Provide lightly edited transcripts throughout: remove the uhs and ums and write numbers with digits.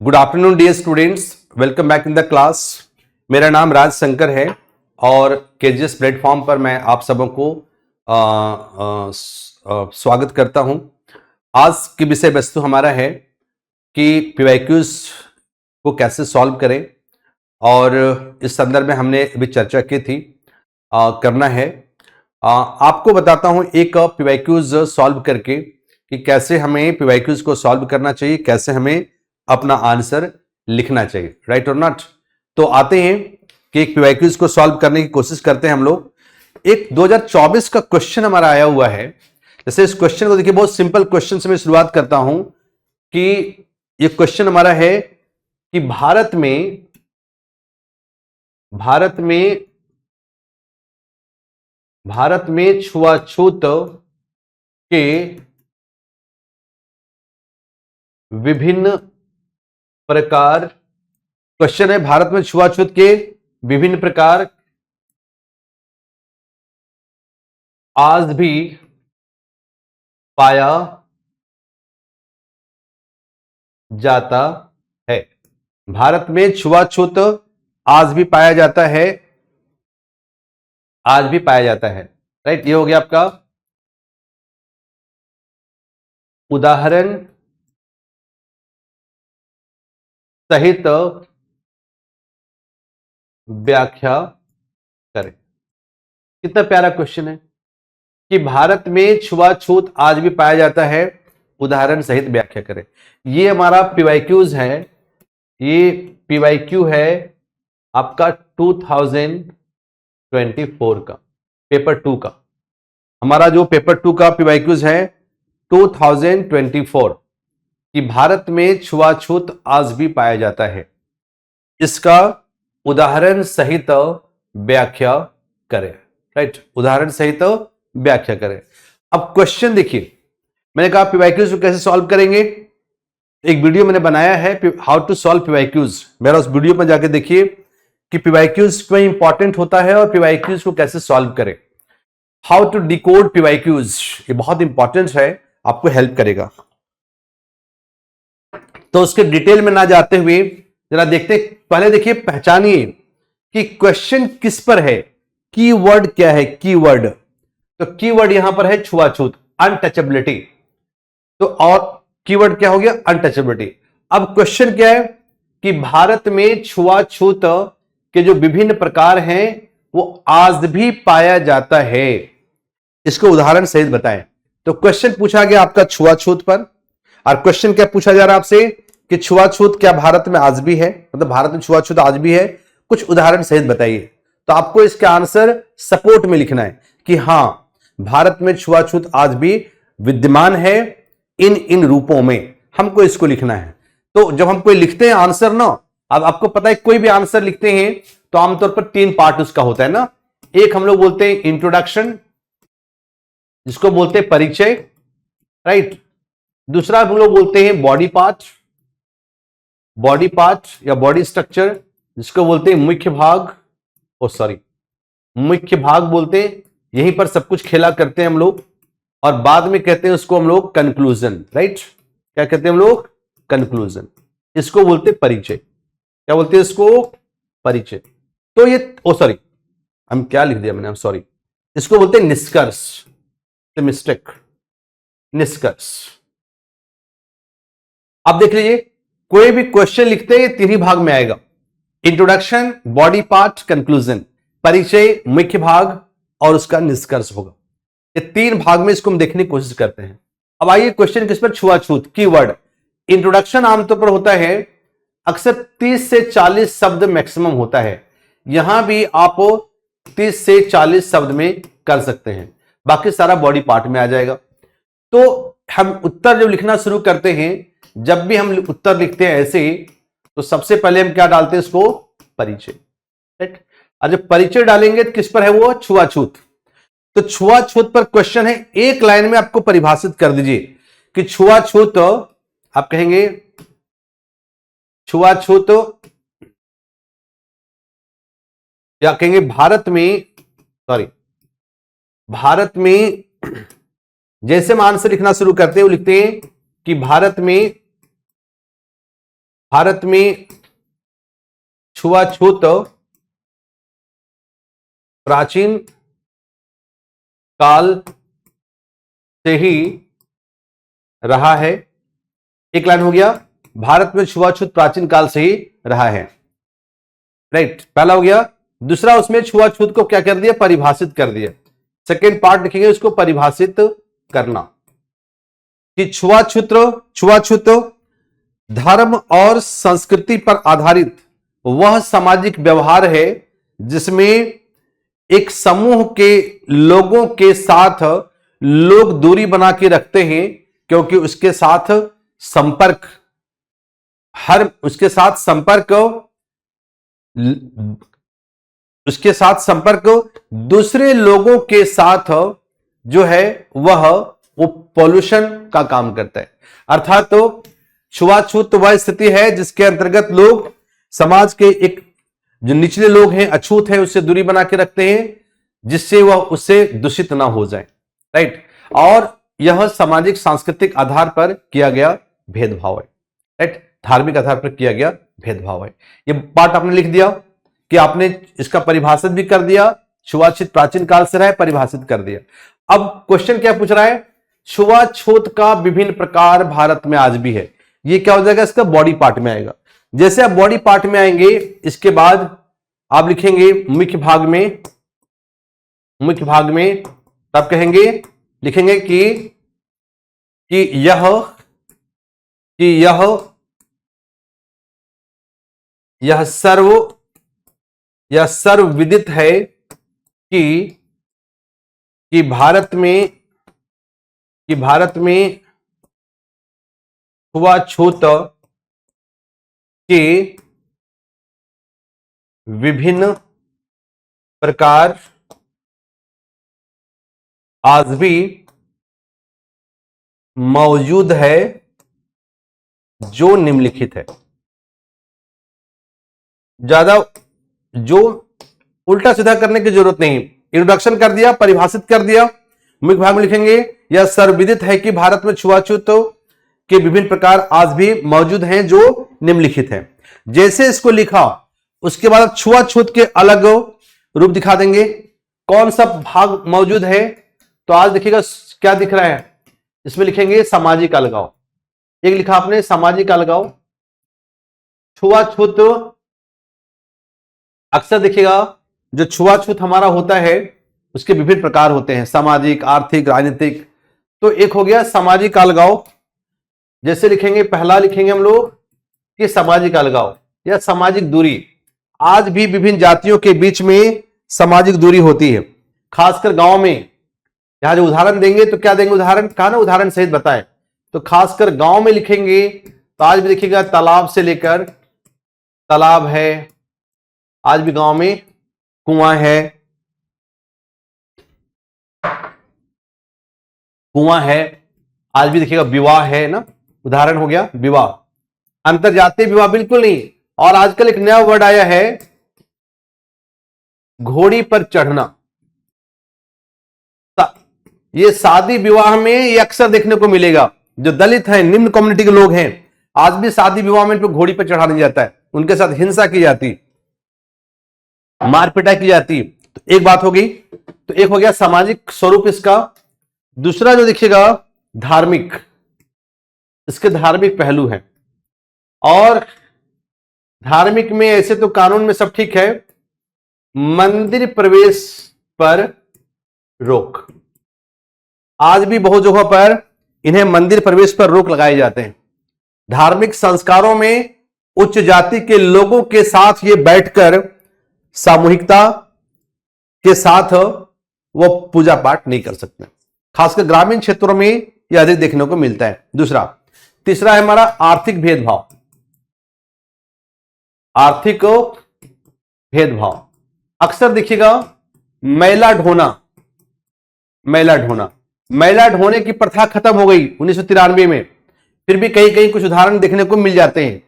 Good afternoon dear students, welcome back in the class. मेरा नाम राज शंकर है और केजीएस प्लेटफॉर्म पर मैं आप सबों को स्वागत करता हूं। आज की विषय वस्तु हमारा है कि पीवाईक्यूज को कैसे सॉल्व करें और इस संदर्भ में हमने अभी चर्चा की थी। करना है आपको बताता हूं एक पीवाईक्यूज सॉल्व करके कि कैसे हमें पीवाईक्यूज को सॉल्व करना चाहिए, कैसे हमें अपना आंसर लिखना चाहिए, राइट और नॉट। तो आते हैं कि एक पीवाईक्यूज को सॉल्व करने की कोशिश करते हैं हम लोग। एक 2024 का क्वेश्चन हमारा आया हुआ है। जैसे इस क्वेश्चन को देखिए, बहुत सिंपल क्वेश्चन से मैं शुरुआत करता हूं कि ये क्वेश्चन हमारा है कि भारत में छुआछूत के विभिन्न प्रकार, क्वेश्चन है भारत में छुआछूत के विभिन्न प्रकार आज भी पाया जाता है। भारत में छुआछूत आज भी पाया जाता है, आज भी पाया जाता है, राइट। ये हो गया आपका उदाहरण सहित व्याख्या करें। कितना प्यारा क्वेश्चन है कि भारत में छुआछूत आज भी पाया जाता है, उदाहरण सहित व्याख्या करें। ये हमारा पीवाईक्यूज है, ये पीवाईक्यू है आपका 2024 का, पेपर 2 का। हमारा जो पेपर 2 का पीवाईक्यूज है 2024 कि भारत में छुआछूत आज भी पाया जाता है, इसका उदाहरण सहित व्याख्या करें, राइट। उदाहरण सहित व्याख्या करें। अब क्वेश्चन देखिए, मैंने कहा पीवाईक्यूज को कैसे सॉल्व करेंगे। एक वीडियो मैंने बनाया है हाउ टू सॉल्व पीवाईक्यूज, मेरा उस वीडियो पर जाके देखिए कि पीवाईक्यूज क्यों इंपॉर्टेंट होता है और पीवाईक्यूज को कैसे सॉल्व करें। हाउ टू डिकोड पीवाईक्यूज, ये बहुत इंपॉर्टेंट है, आपको हेल्प करेगा। तो उसके डिटेल में ना जाते हुए जरा देखते, पहले देखिए पहचानिए कि क्वेश्चन किस पर है, कीवर्ड क्या है। कीवर्ड, तो कीवर्ड यहां पर है छुआछूत, अनटचेबिलिटी। तो और कीवर्ड क्या हो गया, अनटचेबिलिटी। अब क्वेश्चन क्या है कि भारत में छुआछूत के जो विभिन्न प्रकार हैं वो आज भी पाया जाता है, इसको उदाहरण सहित बताएं। तो क्वेश्चन पूछा गया आपका छुआछूत पर, और क्वेश्चन क्या पूछा जा रहा है आपसे कि छुआछूत क्या भारत में आज भी है, मतलब भारत में छुआछूत आज भी है, कुछ उदाहरण सहित बताइए। तो आपको इसका आंसर सपोर्ट में लिखना है कि हां भारत में छुआछूत आज भी विद्यमान है इन रूपों में, हमको इसको लिखना है। तो जब हम कोई लिखते हैं आंसर ना, अब आपको पता है कोई भी आंसर लिखते हैं तो आमतौर पर 3 पार्ट उसका होता है ना। एक हम लोग बोलते हैं इंट्रोडक्शन, जिसको बोलते हैं परिचय, राइट। दूसरा हम लोग बोलते हैं बॉडी पार्ट या बॉडी स्ट्रक्चर, जिसको बोलते हैं मुख्य भाग, मुख्य भाग बोलते हैं। यहीं पर सब कुछ खेला करते हैं हम लोग, और बाद में कहते हैं उसको हम लोग कंक्लूजन, राइट। क्या कहते हैं हम लोग, कंक्लूजन। इसको बोलते हैं परिचय। क्या बोलते हैं इसको, परिचय। तो ये हम क्या लिख दिया मैंने, सॉरी, इसको बोलते हैं निष्कर्ष, मिस्टेक, निष्कर्ष। अब देख लीजिए, कोई भी क्वेश्चन लिखते हैं 3 ही भाग में आएगा, इंट्रोडक्शन, बॉडी पार्ट, कंक्लूजन। परिचय, मुख्य भाग, और उसका निष्कर्ष होगा। ये 3 भाग में इसको हम देखने की कोशिश करते हैं। अब आइए क्वेश्चन किस पर, छुआछूत, कीवर्ड। इंट्रोडक्शन आमतौर पर होता है अक्सर 30 से 40 शब्द मैक्सिमम होता है, यहां भी आप 30 से 40 शब्द में कर सकते हैं, बाकी सारा बॉडी पार्ट में आ जाएगा। तो हम उत्तर जब लिखना शुरू करते हैं, जब भी हम उत्तर लिखते हैं ऐसे, तो सबसे पहले हम क्या डालते हैं, इसको परिचय, राइट। और जब परिचय डालेंगे तो किस पर है वो, छुआछूत। तो छुआछूत पर क्वेश्चन है, एक लाइन में आपको परिभाषित कर दीजिए कि छुआछूत, आप कहेंगे छुआछूत, या कहेंगे भारत में जैसे हम आंसर लिखना शुरू करते हैं वो लिखते हैं कि भारत में भारत में छुआछूत प्राचीन काल से ही रहा है। एक लाइन हो गया, भारत में छुआछूत प्राचीन काल से ही रहा है। राइट, पहला हो गया। दूसरा, उसमें छुआछूत को क्या कर दिया, परिभाषित कर दिया। सेकेंड पार्ट लिखेंगे उसको परिभाषित करना, कि छुआछूत धर्म और संस्कृति पर आधारित वह सामाजिक व्यवहार है जिसमें एक समूह के लोगों के साथ लोग दूरी बना के रखते हैं, क्योंकि उसके साथ संपर्क दूसरे लोगों के साथ जो है वो पॉल्यूशन का काम करता है। अर्थात तो छुआछूत वह स्थिति है जिसके अंतर्गत लोग समाज के एक जो निचले लोग हैं, अछूत है, उससे दूरी बना के रखते हैं, जिससे वह उससे दूषित ना हो जाए। राइट, और यह सामाजिक सांस्कृतिक आधार पर किया गया भेदभाव है। राइट, धार्मिक आधार पर किया गया भेदभाव है। ये पार्ट आपने लिख दिया कि आपने इसका परिभाषित भी कर दिया, छुआछूत प्राचीन काल से रहा है, परिभाषित कर दिया। अब क्वेश्चन क्या पूछ रहा है, छुआछूत का विभिन्न प्रकार भारत में आज भी है। ये क्या हो जाएगा, इसका बॉडी पार्ट में आएगा। जैसे आप बॉडी पार्ट में आएंगे, इसके बाद आप लिखेंगे मुख्य भाग में तब कहेंगे, लिखेंगे कि यह सर्वविदित है कि भारत में छुआछूत के विभिन्न प्रकार आज भी मौजूद है जो निम्नलिखित है। ज्यादा जो उल्टा सीधा करने की जरूरत नहीं, इंट्रोडक्शन कर दिया, परिभाषित कर दिया। मुख्य भाग में लिखेंगे यह सर्वविदित है कि भारत में छुआछूत के विभिन्न प्रकार आज भी मौजूद हैं जो निम्नलिखित हैं। जैसे इसको लिखा, उसके बाद छुआछूत के अलग रूप दिखा देंगे, कौन सा भाग मौजूद है। तो आज देखिएगा क्या दिख रहा है, इसमें लिखेंगे सामाजिक अलगाव। एक लिखा आपने सामाजिक अलगाव। छुआछूत अक्सर देखिएगा जो छुआछूत हमारा होता है उसके विभिन्न प्रकार होते हैं, सामाजिक, आर्थिक, राजनीतिक। तो एक हो गया सामाजिक अलगाव। जैसे लिखेंगे, पहला लिखेंगे हम लोग कि सामाजिक अलगाव या सामाजिक दूरी। आज भी विभिन्न जातियों के बीच में सामाजिक दूरी होती है, खासकर गांव में। यहां जो उदाहरण देंगे तो क्या देंगे, उदाहरण कहा ना, उदाहरण सहित बताएं। तो खासकर गांव में लिखेंगे तो आज भी देखिएगा तालाब से लेकर, तालाब है, आज भी गांव में कुआं है, आज भी देखिएगा विवाह है ना, उदाहरण हो गया विवाह। अंतरजातीय विवाह बिल्कुल नहीं। और आजकल एक नया वर्ड आया है, घोड़ी पर चढ़ना। ये शादी विवाह में ये अक्सर देखने को मिलेगा। जो दलित हैं, निम्न कम्युनिटी के लोग हैं, आज भी शादी विवाह में घोड़ी पर चढ़ा नहीं जाता है, उनके साथ हिंसा की जाती, मारपीटाई की जाती। तो एक बात हो गई। तो एक हो गया सामाजिक स्वरूप इसका। दूसरा जो देखिएगा धार्मिक, इसके धार्मिक पहलू हैं। और धार्मिक में ऐसे तो कानून में सब ठीक है, मंदिर प्रवेश पर रोक। आज भी बहुत जगहों पर इन्हें मंदिर प्रवेश पर रोक लगाए जाते हैं। धार्मिक संस्कारों में उच्च जाति के लोगों के साथ ये बैठकर सामूहिकता के साथ वो पूजा पाठ नहीं कर सकते, खासकर ग्रामीण क्षेत्रों में यह अधिक देखने को मिलता है। तीसरा है हमारा आर्थिक भेदभाव। आर्थिक भेदभाव अक्सर देखिएगा मैला ढोने की प्रथा खत्म हो गई 1993 में, फिर भी कहीं कहीं कुछ उदाहरण देखने को मिल जाते हैं।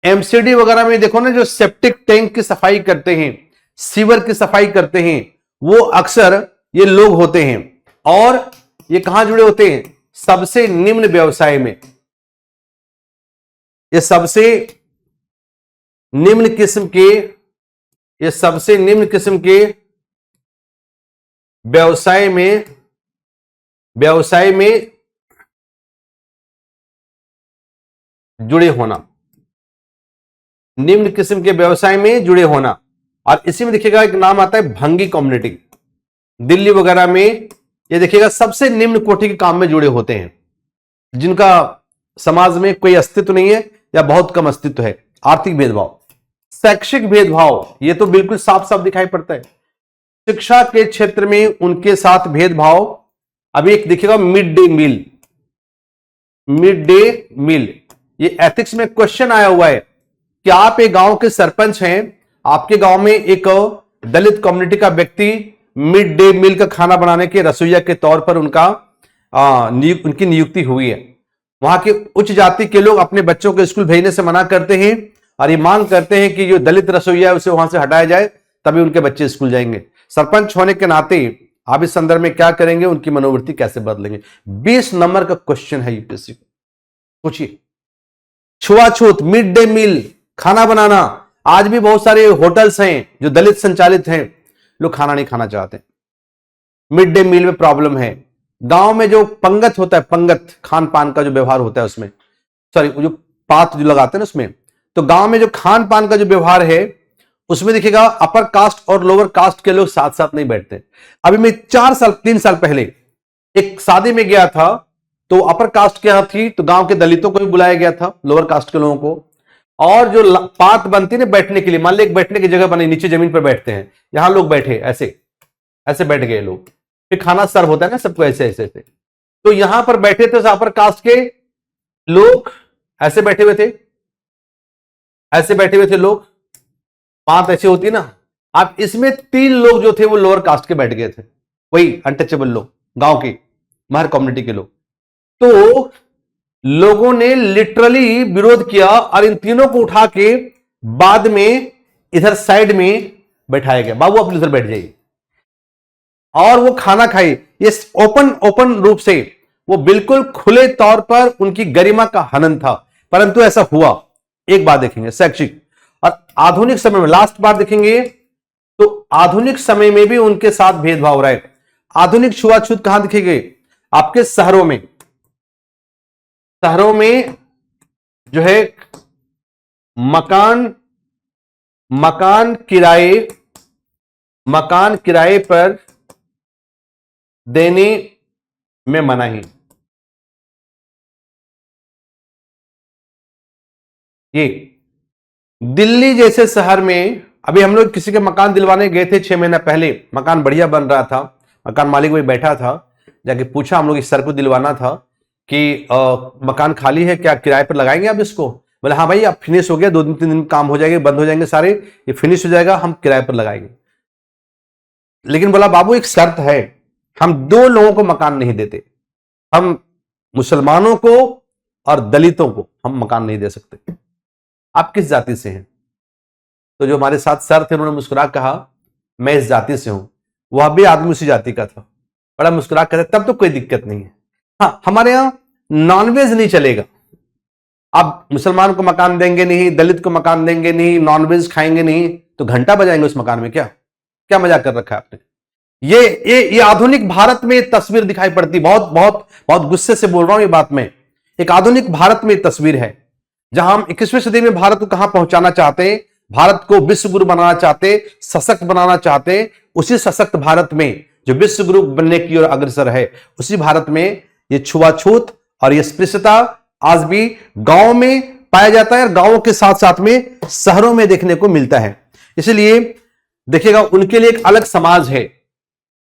एमसीडी वगैरह में देखो ना, जो सेप्टिक टैंक की सफाई करते हैं, सीवर की सफाई करते हैं, वो अक्सर ये लोग होते हैं। और ये कहां जुड़े होते हैं, सबसे निम्न व्यवसाय में। ये सबसे निम्न किस्म के व्यवसाय में जुड़े होना, निम्न किस्म के व्यवसाय में जुड़े होना। और इसी में देखिएगा एक नाम आता है भंगी कम्युनिटी, दिल्ली वगैरह में ये देखिएगा सबसे निम्न कोटि के काम में जुड़े होते हैं, जिनका समाज में कोई अस्तित्व नहीं है या बहुत कम अस्तित्व है। आर्थिक भेदभाव, शैक्षिक भेदभाव, ये तो बिल्कुल साफ साफ दिखाई पड़ता है। शिक्षा के क्षेत्र में उनके साथ भेदभाव। अभी एक देखिएगा मिड डे मील, ये एथिक्स में क्वेश्चन आया हुआ है कि आप एक गांव के सरपंच हैं, आपके गांव में एक दलित कम्युनिटी का व्यक्ति मिड डे मील का खाना बनाने के रसोइया के तौर पर उनकी नियुक्ति हुई है। वहां के उच्च जाति के लोग अपने बच्चों को स्कूल भेजने से मना करते हैं और ये मांग करते हैं कि जो दलित रसोइया है उसे वहां से हटाया जाए, तभी उनके बच्चे स्कूल जाएंगे। सरपंच होने के नाते आप इस संदर्भ में क्या करेंगे, उनकी मनोवृत्ति कैसे बदलेंगे? 20 नंबर का क्वेश्चन है यूपीएससी को, पूछिए। छुआछूत, मिड डे मील, खाना बनाना, आज भी बहुत सारे होटल्स हैं जो दलित संचालित हैं, लोग खाना नहीं खाना चाहते। मिड डे मील में प्रॉब्लम है। गांव में जो पंगत होता है, पंगत खान पान का जो व्यवहार होता है उसमें, सॉरी जो पात जो लगाते हैं ना उसमें, तो गांव में जो खान पान का जो व्यवहार है उसमें देखिएगा अपर कास्ट और लोअर कास्ट के लोग साथ साथ नहीं बैठते। अभी मैं 3 साल पहले एक शादी में गया था, तो अपर कास्ट के यहां थी, तो गांव के दलितों को भी बुलाया गया था, लोअर कास्ट के लोगों को। और जो पात बनती है बैठने के लिए, मान ली एक बैठने की जगह बनी, नीचे जमीन पर बैठते हैं, यहां लोग बैठे ऐसे ऐसे बैठ गए लोग, फिर खाना सर्व होता है ना सबको ऐसे ऐसे ऐसे, तो यहां पर बैठे थे अपर कास्ट के लोग, ऐसे बैठे हुए थे, ऐसे बैठे हुए थे लोग, पांत ऐसी होती है ना। अब इसमें 3 लोग जो थे वो लोअर कास्ट के बैठ गए थे, वही अनटचेबल लोग, गांव के महर कम्युनिटी के लोग। तो लोगों ने लिटरली विरोध किया और इन तीनों को उठा के बाद में इधर साइड में बैठाया गया, बाबू आप इधर बैठ जाइए, और वो खाना खाई। ये ओपन रूप से, वो बिल्कुल खुले तौर पर उनकी गरिमा का हनन था, परंतु ऐसा हुआ। एक बात देखेंगे शैक्षिक और आधुनिक समय में, लास्ट बात देखेंगे तो आधुनिक समय में भी उनके साथ भेदभाव हो रहा है। आधुनिक छुआछूत कहां दिखेगी? आपके शहरों में जो है मकान किराए पर देने में मनाही। ये दिल्ली जैसे शहर में, अभी हम लोग किसी के मकान दिलवाने गए थे 6 महीना पहले, मकान बढ़िया बन रहा था, मकान मालिक वही बैठा था, जाके पूछा हम लोग इस सर को दिलवाना था कि मकान खाली है, क्या किराए पर लगाएंगे आप इसको? बोले हाँ भाई, आप फिनिश हो गया, 2-3 दिन काम हो जाएंगे, बंद हो जाएंगे सारे, ये फिनिश हो जाएगा, हम किराए पर लगाएंगे। लेकिन बोला बाबू एक शर्त है, हम 2 लोगों को मकान नहीं देते, हम मुसलमानों को और दलितों को हम मकान नहीं दे सकते। आप किस जाति से हैं? तो जो हमारे साथ सर थे उन्होंने मुस्कुरा कहा मैं इस जाति से हूं। वह भी आदमी उसी जाति का था, बड़ा मुस्कुरा कर, तब तो कोई दिक्कत नहीं है। हाँ, हमारे यहां नॉनवेज नहीं चलेगा, आप मुसलमान को मकान देंगे नहीं, दलित को मकान देंगे नहीं, नॉनवेज खाएंगे नहीं, तो घंटा बजाएंगे उस मकान में, क्या मजाक कर रखा है आपने? ये आधुनिक भारत में तस्वीर दिखाई पड़ती, बहुत बहुत बहुत गुस्से से बोल रहा हूं ये बात में। एक आधुनिक भारत में तस्वीर है जहां हम 21वीं सदी में भारत को कहां पहुंचाना चाहते हैं, भारत को विश्व गुरु बनाना चाहते, सशक्त बनाना चाहते। उसी सशक्त भारत में जो विश्व गुरु बनने की ओर अग्रसर है, उसी भारत में ये छुआछूत और ये स्पृश्यता आज भी गांव में पाया जाता है और गांवों के साथ साथ में शहरों में देखने को मिलता है। इसलिए देखिएगा उनके लिए एक अलग समाज है,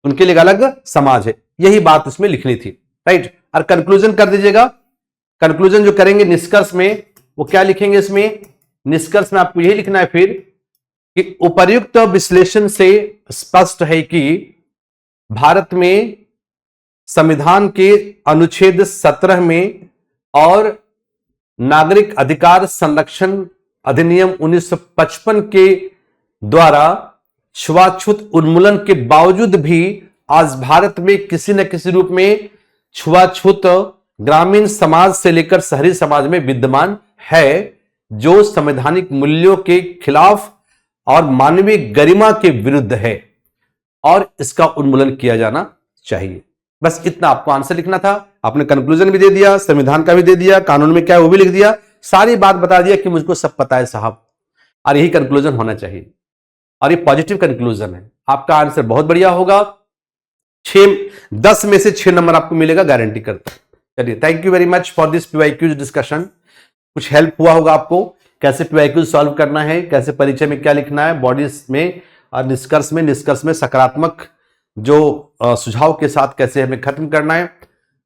उनके लिए एक अलग समाज है, यही बात उसमें लिखनी थी, राइट। और कंक्लूजन कर दीजिएगा, कंक्लूजन जो करेंगे निष्कर्ष में, वो क्या लिखेंगे इसमें? निष्कर्ष में आपको यही लिखना है फिर कि उपर्युक्त विश्लेषण से स्पष्ट है कि भारत में संविधान के अनुच्छेद 17 में और नागरिक अधिकार संरक्षण अधिनियम 1955 के द्वारा छुआछूत उन्मूलन के बावजूद भी आज भारत में किसी न किसी रूप में छुआछूत ग्रामीण समाज से लेकर शहरी समाज में विद्यमान है। जो संवैधानिक मूल्यों के खिलाफ और मानवीय गरिमा के विरुद्ध है और इसका उन्मूलन किया जाना चाहिए। बस इतना आपको आंसर लिखना था। आपने कंक्लूजन भी दे दिया, संविधान का भी दे दिया, कानून में क्या है वो भी लिख दिया, सारी बात बता दिया कि मुझको सब पता है साहब, और यही कंक्लूजन होना चाहिए और ये पॉजिटिव कंक्लूजन है। आपका आंसर बहुत बढ़िया होगा। 10 में से 6 नंबर आपको मिलेगा, गारंटी करता हूं। चलिए, thank you very much for this PYQs discussion. कुछ हेल्प हुआ होगा आपको, कैसे पीवाईक्यूज सॉल्व करना है, कैसे परिचय में क्या लिखना है, बॉडीज में और निष्कर्ष में सकारात्मक जो सुझाव के साथ कैसे हमें खत्म करना है।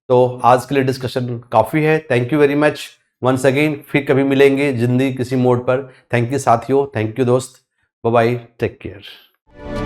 तो आज के लिए डिस्कशन काफी है। Thank you very much once again. फिर कभी मिलेंगे जिंदगी किसी मोड पर। थैंक यू साथियों, थैंक यू दोस्त, बाय बाय, टेक केयर।